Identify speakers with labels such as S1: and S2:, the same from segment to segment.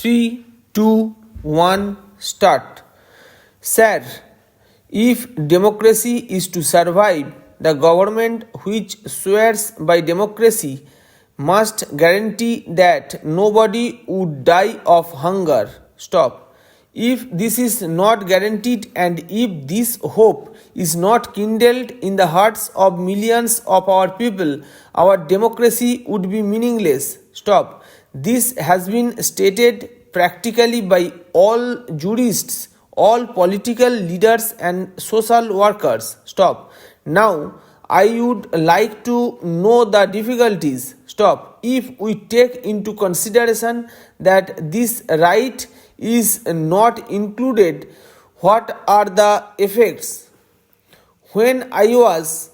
S1: 3, 2, 1, start. Sir, if democracy is to survive, the government which swears by democracy must guarantee that nobody would die of hunger. Stop. If this is not guaranteed and if this hope is not kindled in the hearts of millions of our people, our democracy would be meaningless. Stop. This has been stated practically by all jurists, all political leaders and social workers. Stop. Now, I would like to know the difficulties. Stop. If we take into consideration that this right is not included, what are the effects? When I was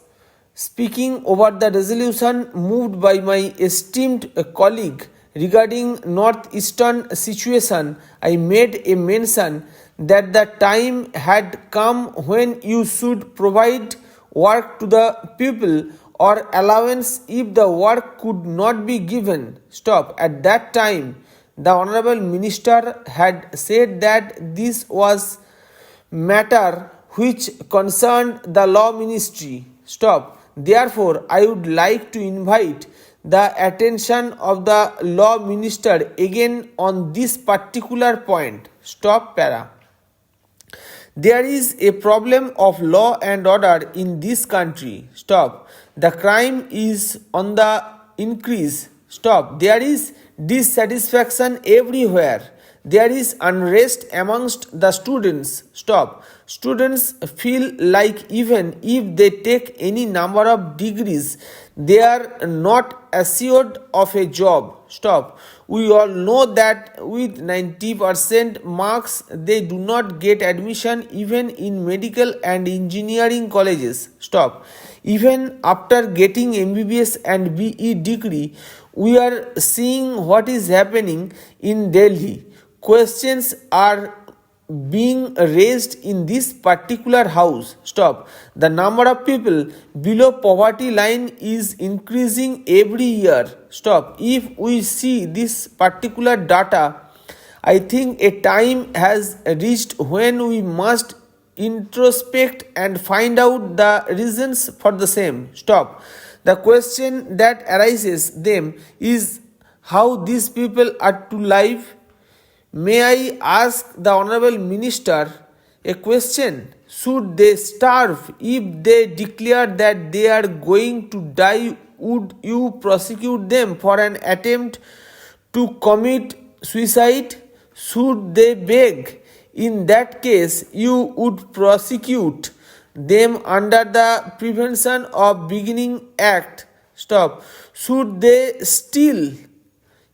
S1: speaking over the resolution moved by my esteemed colleague regarding northeastern situation, I made a mention that the time had come when you should provide work to the people or allowance if the work could not be given. Stop. At that time, the Honorable Minister had said that this was matter which concerned the Law Ministry. Stop. Therefore, I would like to invite the attention of the Law Minister again on this particular point. Stop para. There is a problem of law and order in this country. Stop. The crime is on the increase. Stop. There is dissatisfaction everywhere. There is unrest amongst the students. Stop. Students feel like even if they take any number of degrees, they are not assured of a job. Stop. We all know that with 90% marks, they do not get admission even in medical and engineering colleges. Stop. Even after getting MBBS and BE degree, we are seeing what is happening in Delhi. Questions are being raised in this particular house. Stop. The number of people below poverty line is increasing every year. Stop. If we see this particular data, I think a time has reached when we must introspect and find out the reasons for the same. Stop. The question that arises them is how these people are to live. May I ask the Honorable Minister a question? Should they starve if they declare that they are going to die? Would you prosecute them for an attempt to commit suicide? Should they beg? In that case, you would prosecute them under the Prevention of Beginning Act. Stop. Should they steal?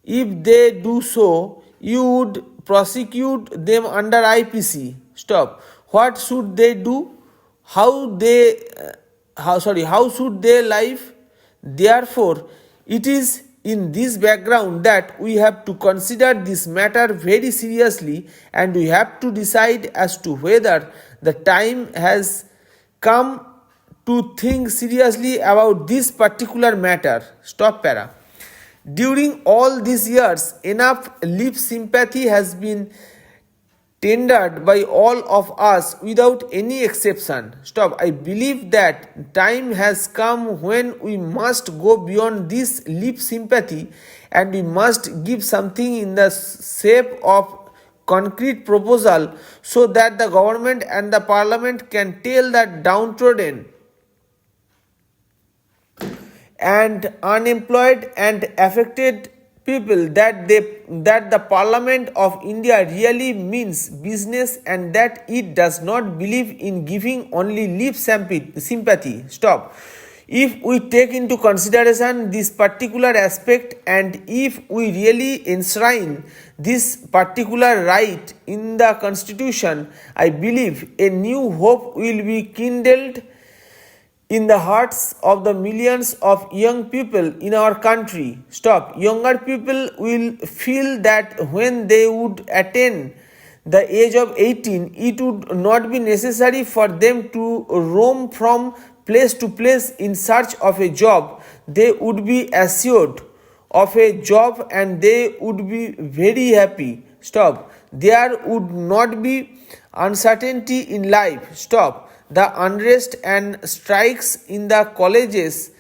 S1: If they do so, you would prosecute them under IPC. Stop. What should they do? How should they live? Therefore, it is in this background that we have to consider this matter very seriously and we have to decide as to whether the time has come to think seriously about this particular matter. Stop para. During all these years, enough lip sympathy has been tendered by all of us without any exception. Stop. I believe that time has come when we must go beyond this lip sympathy and we must give something in the shape of concrete proposal so that the government and the parliament can tell the downtrodden and unemployed and affected people that the Parliament of India really means business and that it does not believe in giving only lip sympathy. Stop. If we take into consideration this particular aspect and if we really enshrine this particular right in the Constitution, I believe a new hope will be kindled in the hearts of the millions of young people in our country. Stop. Younger people will feel that when they would attain the age of 18, it would not be necessary for them to roam from place to place in search of a job. They would be assured of a job and they would be very happy. Stop. There would not be uncertainty in life. Stop. The unrest and strikes in the colleges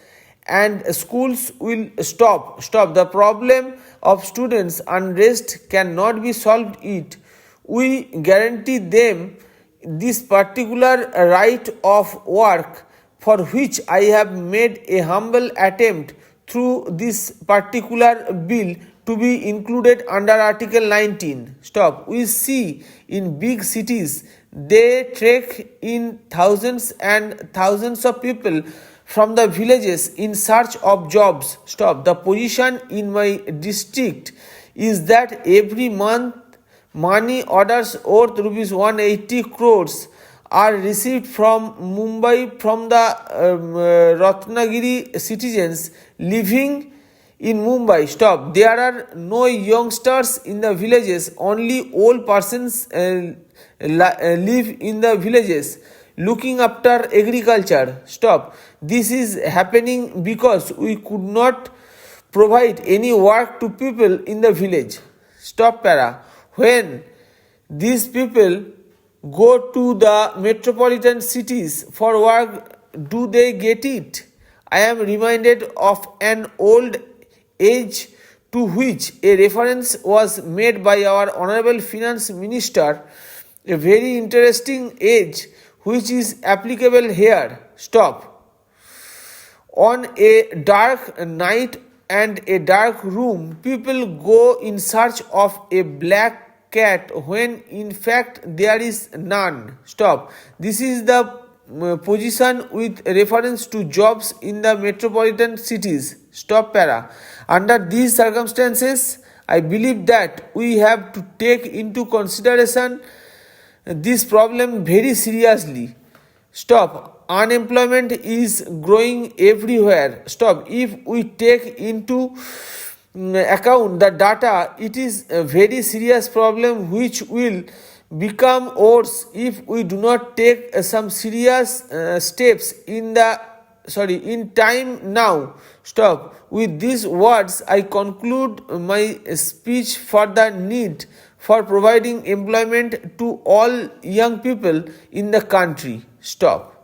S1: and schools will stop. The problem of students unrest cannot be solved it. We guarantee them this particular right of work, for which I have made a humble attempt through this particular bill to be included under Article 19. Stop. We see in big cities they trek in thousands and thousands of people from the villages in search of jobs. Stop. The position in my district is that every month money orders worth rupees 180 crores are received from Mumbai from the Ratnagiri citizens living in Mumbai. Stop. There are no youngsters in the villages, only old persons live in the villages looking after agriculture. Stop. This is happening because we could not provide any work to people in the village. Stop para. When these people go to the metropolitan cities for work, do they get it? I am reminded of an old age to which a reference was made by our Honorable Finance Minister, a very interesting age which is applicable here. Stop. On a dark night and a dark room, people go in search of a black cat when in fact there is none. Stop. This is the position with reference to jobs in the metropolitan cities. Stop para. Under these circumstances, I believe that we have to take into consideration this problem very seriously. Stop. Unemployment is growing everywhere. Stop. If we take into account the data, it is a very serious problem which will become worse if we do not take some serious steps in time now. Stop. With these words, I conclude my speech for the need for providing employment to all young people in the country. Stop.